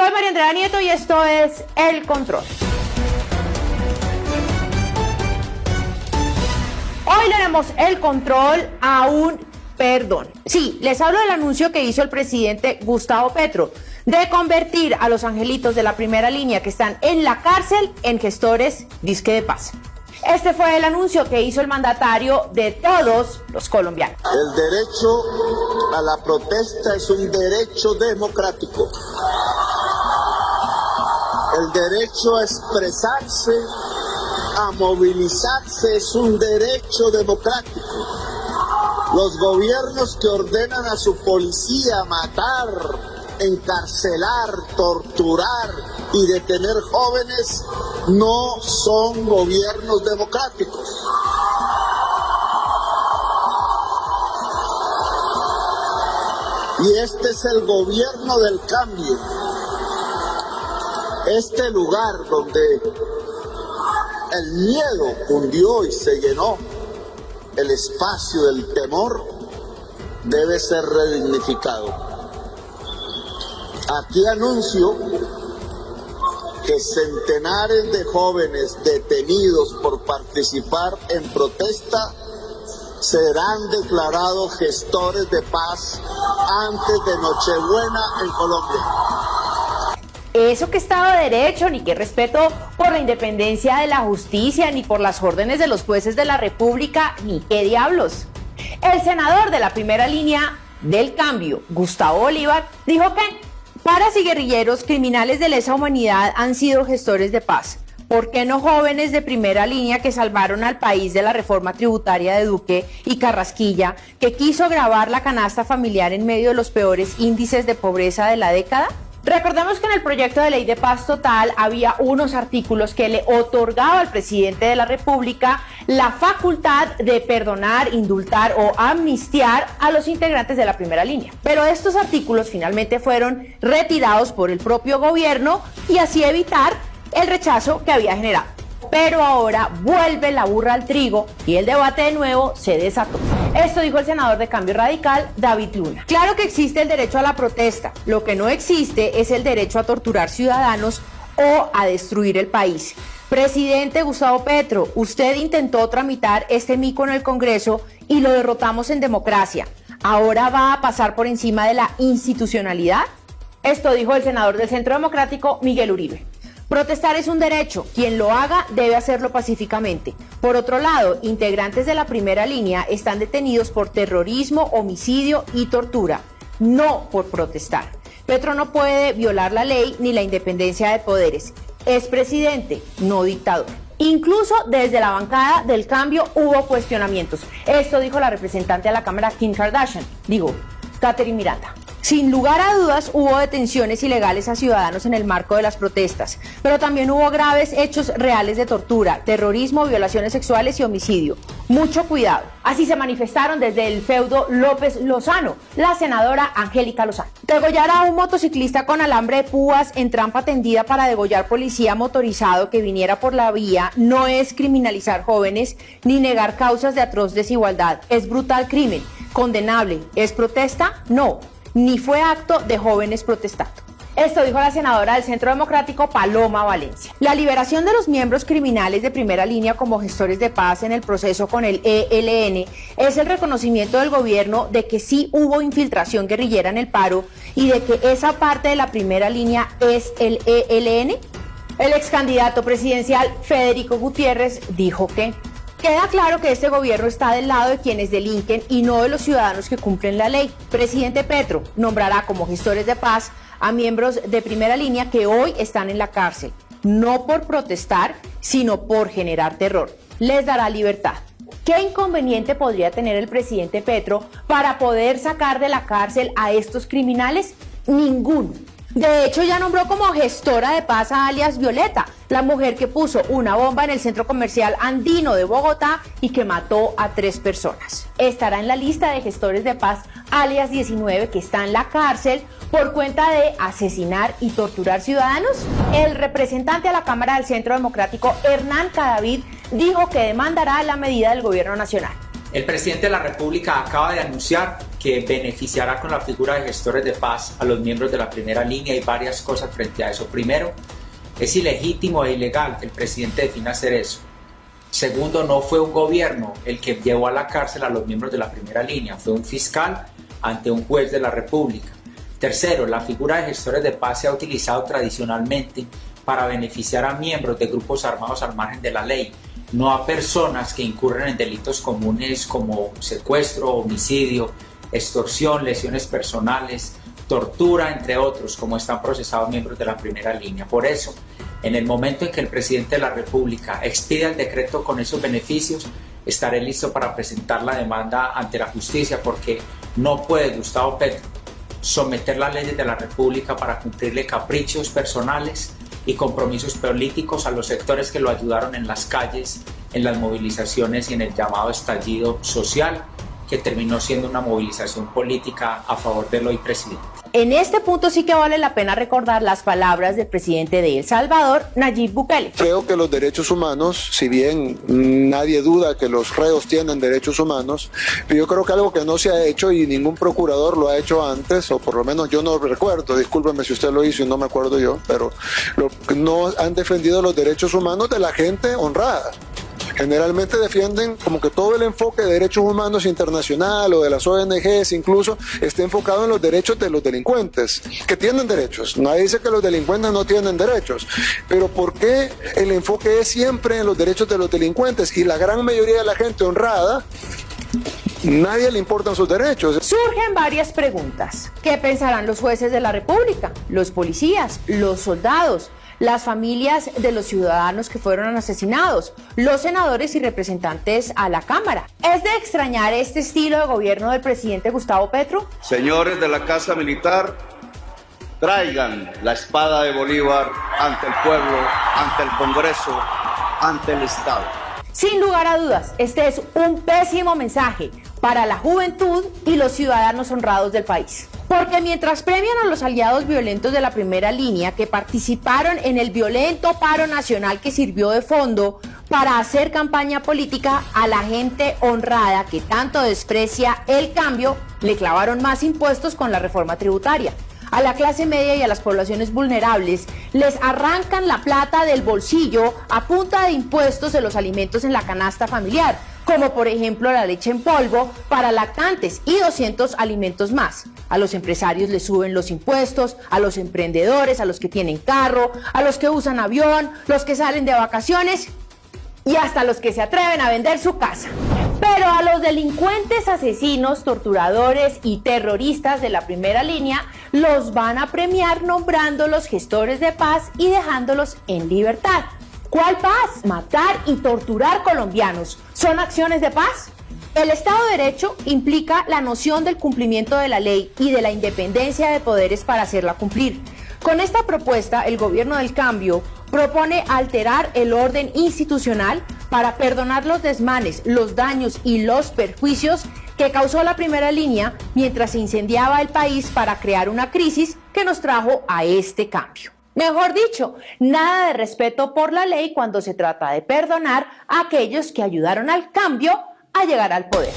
Soy María Andrea Nieto y esto es El Control. Hoy le damos el control a un perdón. Sí, les hablo del anuncio que hizo el presidente Gustavo Petro de convertir a los angelitos de la primera línea que están en la cárcel en gestores disque de paz. Este fue el anuncio que hizo el mandatario de todos los colombianos. El derecho a la protesta es un derecho democrático. El derecho a expresarse, a movilizarse es un derecho democrático. Los gobiernos que ordenan a su policía matar, encarcelar, torturar y detener jóvenes no son gobiernos democráticos. Y este es el gobierno del cambio. Este lugar donde el miedo cundió y se llenó, el espacio del temor debe ser redignificado. Aquí anuncio que centenares de jóvenes detenidos por participar en protesta serán declarados gestores de paz antes de Nochebuena en Colombia. Eso que Estado de Derecho, ni que respeto por la independencia de la justicia, ni por las órdenes de los jueces de la República, ni qué diablos. El senador de la primera línea del cambio, Gustavo Bolívar, dijo que paras y guerrilleros criminales de lesa humanidad han sido gestores de paz. ¿Por qué no jóvenes de primera línea que salvaron al país de la reforma tributaria de Duque y Carrasquilla, que quiso gravar la canasta familiar en medio de los peores índices de pobreza de la década? Recordemos que en el proyecto de ley de paz total había unos artículos que le otorgaba al presidente de la República la facultad de perdonar, indultar o amnistiar a los integrantes de la primera línea. Pero estos artículos finalmente fueron retirados por el propio gobierno y así evitar el rechazo que había generado. Pero ahora vuelve la burra al trigo y el debate de nuevo se desató. Esto dijo el senador de Cambio Radical, David Luna. Claro que existe el derecho a la protesta, lo que no existe es el derecho a torturar ciudadanos o a destruir el país. Presidente Gustavo Petro, usted intentó tramitar este mico en el Congreso y lo derrotamos en democracia. ¿Ahora va a pasar por encima de la institucionalidad? Esto dijo el senador del Centro Democrático, Miguel Uribe. Protestar es un derecho, quien lo haga debe hacerlo pacíficamente. Por otro lado, integrantes de la primera línea están detenidos por terrorismo, homicidio y tortura, no por protestar. Petro no puede violar la ley ni la independencia de poderes. Es presidente, no dictador. Incluso desde la bancada del cambio hubo cuestionamientos. Esto dijo la representante de la Cámara, Kim Kardashian, Catherine Miranda. Sin lugar a dudas, hubo detenciones ilegales a ciudadanos en el marco de las protestas, pero también hubo graves hechos reales de tortura, terrorismo, violaciones sexuales y homicidio. Mucho cuidado. Así se manifestaron desde el feudo López Lozano, la senadora Angélica Lozano. Degollar a un motociclista con alambre de púas en trampa tendida para degollar policía motorizado que viniera por la vía no es criminalizar jóvenes ni negar causas de atroz desigualdad. Es brutal crimen, condenable. ¿Es protesta? No. Ni fue acto de jóvenes protestando. Esto dijo la senadora del Centro Democrático, Paloma Valencia. La liberación de los miembros criminales de primera línea como gestores de paz en el proceso con el ELN es el reconocimiento del gobierno de que sí hubo infiltración guerrillera en el paro y de que esa parte de la primera línea es el ELN. El ex candidato presidencial Federico Gutiérrez dijo que queda claro que este gobierno está del lado de quienes delinquen y no de los ciudadanos que cumplen la ley. Presidente Petro nombrará como gestores de paz a miembros de primera línea que hoy están en la cárcel, no por protestar, sino por generar terror. Les dará libertad. ¿Qué inconveniente podría tener el presidente Petro para poder sacar de la cárcel a estos criminales? Ninguno. De hecho, ya nombró como gestora de paz a alias Violeta, la mujer que puso una bomba en el centro comercial andino de Bogotá y que mató a 3 personas. Estará en la lista de gestores de paz alias 19 que está en la cárcel por cuenta de asesinar y torturar ciudadanos. El representante a la Cámara del Centro Democrático, Hernán Cadavid, dijo que demandará la medida del gobierno nacional. El presidente de la República acaba de anunciar que beneficiará con la figura de gestores de paz a los miembros de la primera línea y varias cosas frente a eso. Primero, es ilegítimo e ilegal que el presidente defina hacer eso. Segundo, no fue un gobierno el que llevó a la cárcel a los miembros de la primera línea, fue un fiscal ante un juez de la República. Tercero, la figura de gestores de paz se ha utilizado tradicionalmente para beneficiar a miembros de grupos armados al margen de la ley, no a personas que incurren en delitos comunes como secuestro, homicidio, extorsión, lesiones personales, tortura, entre otros, como están procesados miembros de la primera línea. Por eso, en el momento en que el presidente de la República expida el decreto con esos beneficios, estaré listo para presentar la demanda ante la justicia, porque no puede Gustavo Petro someter las leyes de la República para cumplirle caprichos personales y compromisos políticos a los sectores que lo ayudaron en las calles, en las movilizaciones y en el llamado estallido social, que terminó siendo una movilización política a favor del hoy presidente. En este punto sí que vale la pena recordar las palabras del presidente de El Salvador, Nayib Bukele. Creo que los derechos humanos, si bien nadie duda que los reos tienen derechos humanos, pero yo creo que algo que no se ha hecho y ningún procurador lo ha hecho antes, o por lo menos yo no recuerdo, discúlpeme si usted lo hizo y no me acuerdo yo, pero no han defendido los derechos humanos de la gente honrada. Generalmente defienden como que todo el enfoque de derechos humanos internacional o de las ONGs incluso esté enfocado en los derechos de los delincuentes, que tienen derechos. Nadie dice que los delincuentes no tienen derechos, pero ¿por qué el enfoque es siempre en los derechos de los delincuentes? Y la gran mayoría de la gente honrada, nadie le importan sus derechos. Surgen varias preguntas. ¿Qué pensarán los jueces de la República, los policías, los soldados, las familias de los ciudadanos que fueron asesinados, los senadores y representantes a la Cámara? ¿Es de extrañar este estilo de gobierno del presidente Gustavo Petro? Señores de la Casa Militar, traigan la espada de Bolívar ante el pueblo, ante el Congreso, ante el Estado. Sin lugar a dudas, este es un pésimo mensaje para la juventud y los ciudadanos honrados del país. Porque mientras premian a los aliados violentos de la primera línea que participaron en el violento paro nacional que sirvió de fondo para hacer campaña política, a la gente honrada que tanto desprecia el cambio, le clavaron más impuestos con la reforma tributaria. A la clase media y a las poblaciones vulnerables les arrancan la plata del bolsillo a punta de impuestos de los alimentos en la canasta familiar, como por ejemplo la leche en polvo para lactantes y 200 alimentos más. A los empresarios les suben los impuestos, a los emprendedores, a los que tienen carro, a los que usan avión, los que salen de vacaciones y hasta los que se atreven a vender su casa. Pero a los delincuentes, asesinos, torturadores y terroristas de la primera línea los van a premiar nombrándolos gestores de paz y dejándolos en libertad. ¿Cuál paz? ¿Matar y torturar colombianos son acciones de paz? El Estado de Derecho implica la noción del cumplimiento de la ley y de la independencia de poderes para hacerla cumplir. Con esta propuesta, el gobierno del cambio propone alterar el orden institucional para perdonar los desmanes, los daños y los perjuicios que causó la primera línea mientras se incendiaba el país para crear una crisis que nos trajo a este cambio. Mejor dicho, nada de respeto por la ley cuando se trata de perdonar a aquellos que ayudaron al cambio a llegar al poder.